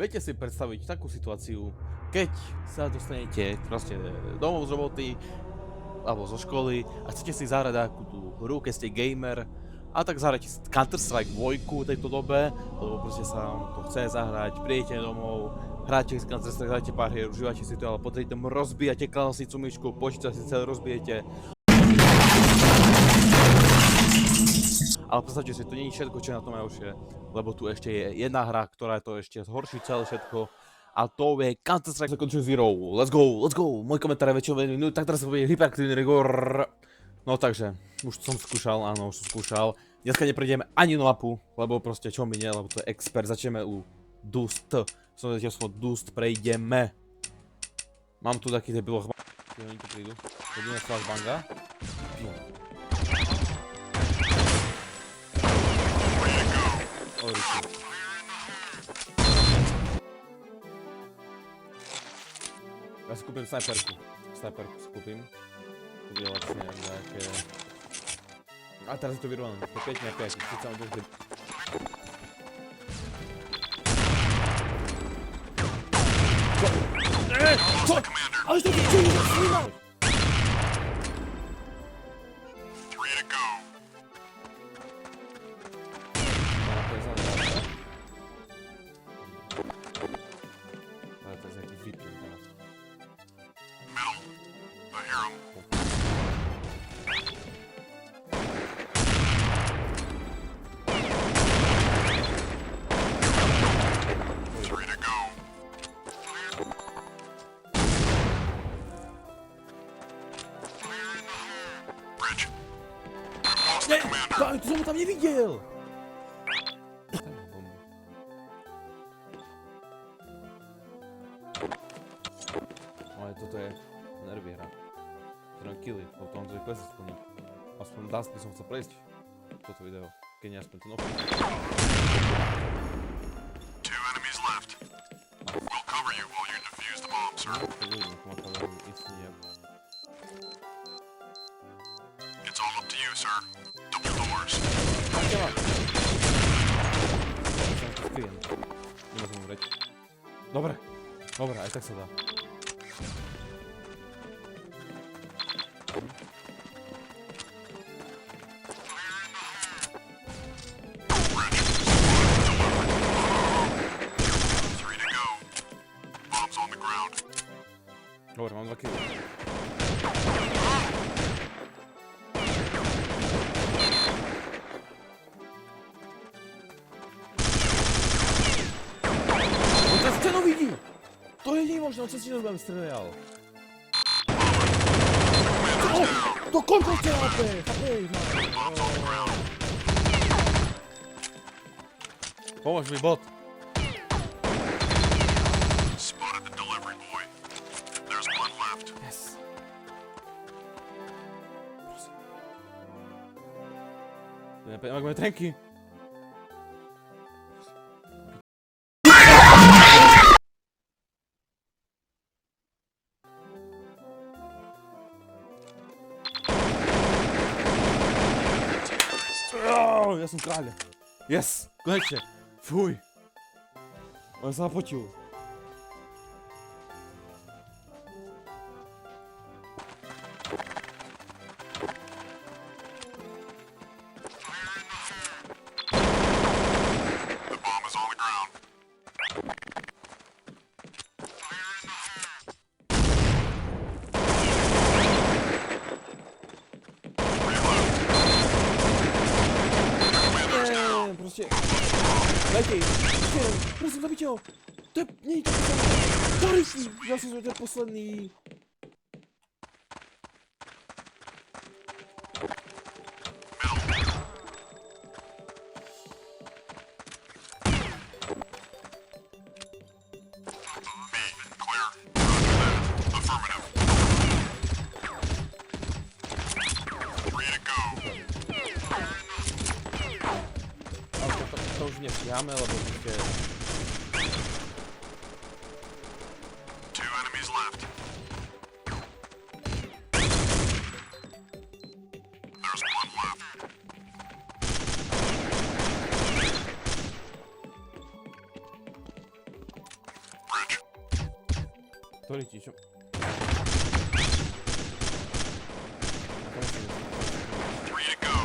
Viete si predstaviť takú situáciu, keď sa dostanete proste domov z roboty alebo zo školy a chcete si zahrať takú tú hru, keď ste gamer a tak zahrajte Counter-Strike 2 v tejto dobe, lebo proste sa vám to chce zahrať, prídete domov, hráte si Counter-Strike, hráte pár hier, užívate si to, ale potom tam rozbijate klávesnicu, myšku, počítač si celé rozbijete. Ale predstavte si, to nie je všetko, čo je na tom najhoršie, lebo tu ešte je jedna hra, ktorá je to ešte zhorší celé všetko. A to je Counter-Strike Second Zero. Let's go! Môj komentár je väčšinou minút, tak teraz sa bude hyperaktívny rigor. No takže, už som skúšal, áno, už som skúšal. Dneska neprejdeme ani na mapu, lebo proste čo mi nie, lebo to je expert. Začneme u Dust. Som zatiaľ Dust, prejdeme. Mám tu taký debiloch. Oni tu prídu. Hodíme flashbanga. No. Ja si kúpim snajperku. Snajperku si kúpim. To bude vlastne nejaké... A teraz je to vyrované. To je 5 na 5. Keď sa vám to zbyt... Čo? Ale čo ty snímaš? To som ho tam nevidel! Ale toto je nervy hra. To len killy, lebo to mám to klesy splniť. Aspoň dá by som chcel prejsť toto video, keď nie aspoň to nohu. Two enemies left. We'll cover you while you defuse the bomb, sir. It's all up to you, sir. Double doors. Nemôžem umrieť. Dobre, aj tak sa dá. Dobre, mám 2 killy. To je nemožné, on cez stenu budem streljal. To koľko ste HP? Chápej, pomôž mi, bot. Spotted the delivery boy. There's one left. Yes. Prosím. Jak máme trenky? Ja som kráľ. Yes, konečne. Fuj. On sa napotil. The bomb is on the ground. Proste... Dajte ich! Prosím, zabite ho! To je... Nie je to posledný! Sorry si! Ja som to je posledný! To už nestíháme, lebo ešte... Two enemies left. There's one left. Bridge. To leci, čo? Three to go.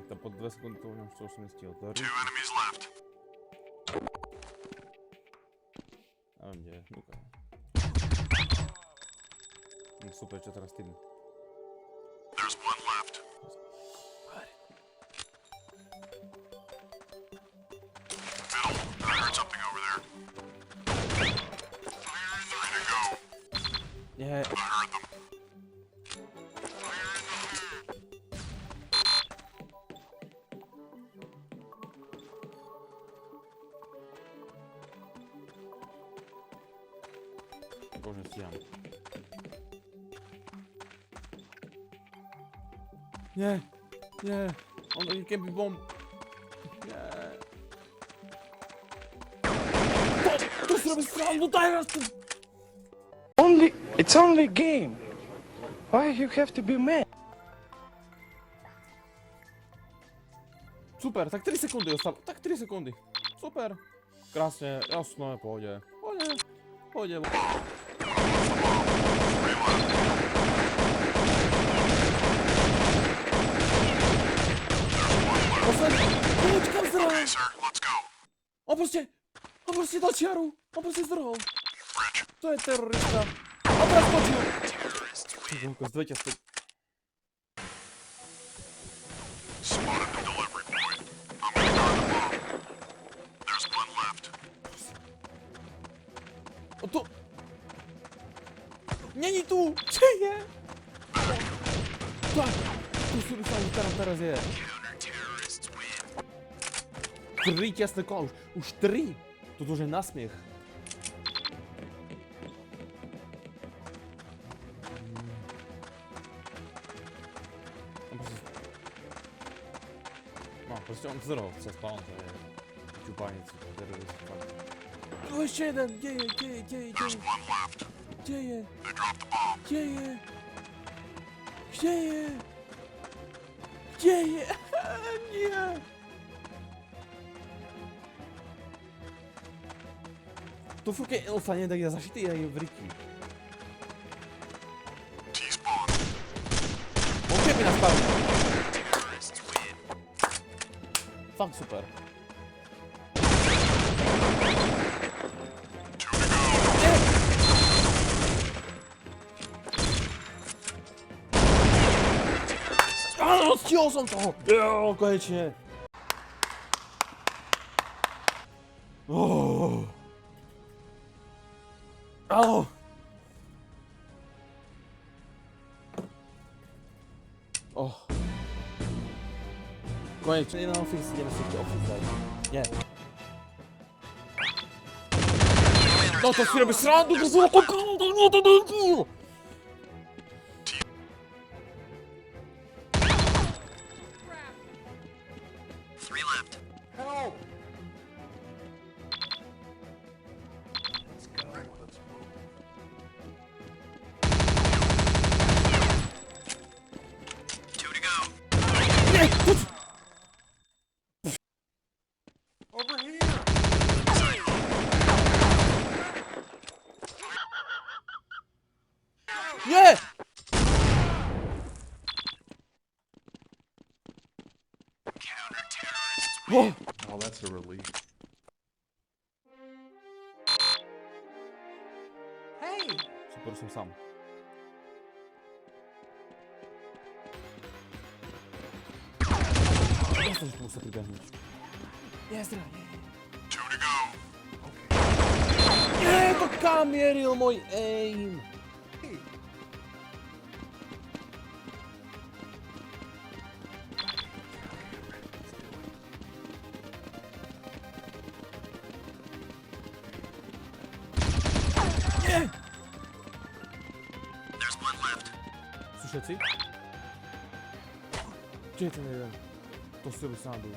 Tam pod 2 sekundy to už čo som nestiel. To Two enemies left. A neviem, kde je. Nuka. Super, čo teraz tým? There's one left. Middle. I heard something over there. Three to go. Nie. I heard them. Boże, stíham. Nie, nie, on can't be bomb. Nie. To zrobię srandu, teraz tu! It's only a game. Why you have to be mad? Super, tak 3 sekundy zostało, tak 3 sekundy. Super. Krásně, jasno, pohodě. Pohodě, pohodě. Počkám zdrhal. Okay, sir. Let's go. On prostě dal čiaru. On prostě zdrhal. Bridge. To je terorista. A teraz skočil. Ty zdvejte si. Spotted the delivery point. I'm gonna guard the bomb. There's one left. O to... Není tu! Či je? Tak, tu si myslím, že teraz je. 3 těsné kola, už 3! Toto už je nasměch. No, prostě on zdrhol, se spal, to je čupánec, terorista. No ještě jeden, děje. There's one left. Děje, They dropped the bomb. děje. Nie. To furt je elfa nie tak zašitý aj v rytí. T-spawn. OK, mi nastavil. Fakt super. Two to go. Áno, stihol som toho! Jo, konečne. Áno. Konečne, na office, ideme si office dať. Nie. No to si robíš srandu, to bolo to. Three left. Help! Two to go. Nie, chodź. Over here! Nie! O! Oh, that's a relief. Hey! Super, som sám. Jasne, že tu musia pribehnúť. Jezdra, Two to go. nie, to kam mieril môj aim? Nie! There's one left. Sú všetci? Kde je ten jeden? To si robí srandu.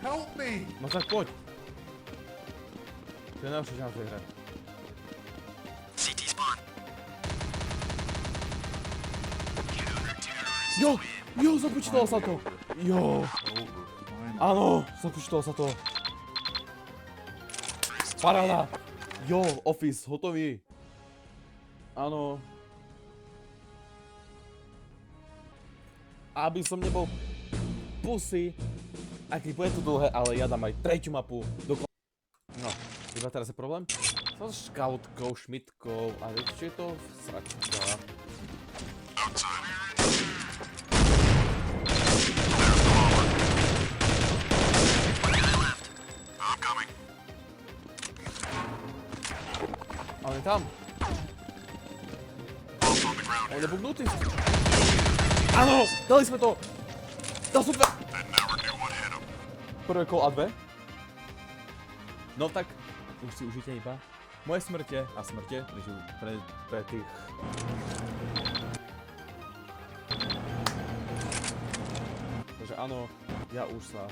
Help me! No tak poď. To je najlepšie na tej hre. CT spawn. Jo, započítalo sa to. Jo, áno, započítalo sa to. Paráda. Jo, office, hotový. Áno. Aby som nebol pusy, aj keď bude to dlhé, ale ja dám aj tretiu mapu do kon... No, iba teraz je problém? So škautkou, šmitkou a viete, čo je to? Sračka. I'm coming. A on je tam. Bombs on the ground On here. je bugnutý. Áno, dali sme to. Dal som dve. They never knew what hit them. Prvé kolo a dve. No tak, už si užite iba moje smrte a smrte pre tých... Takže áno, ja už sa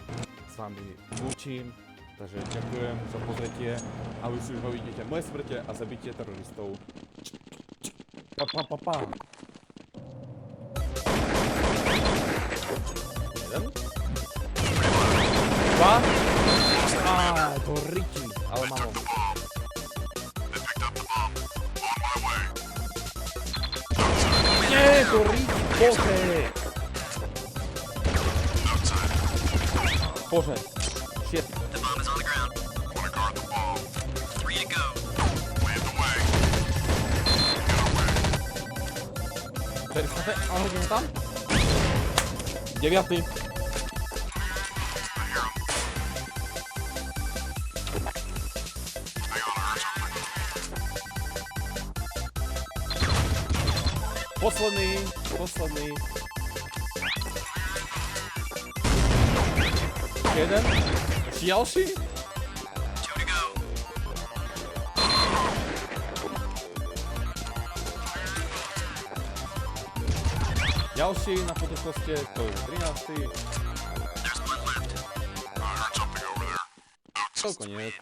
s vami lúčim, takže ďakujem za pozretie a vy si už uvidíte moje smrte a zabitie teroristov. Pa, pa, pa, pa. Jeden. Dva. Á, to riti, ale mám ho. They picked up the bomb. On my way. Nie, to riti, bože. Bože, shit. The bomb is on the ground. Wanna guard the bomb. 3 to go. Lead the way. Get away. A hodíme tam? 9. They ought to hurt something. Posledný. Jeden. Ešte ďalší? 2 to go. Ďalší na fotokoste, to je 13. There's 1 left. I heard something over there. To koniec.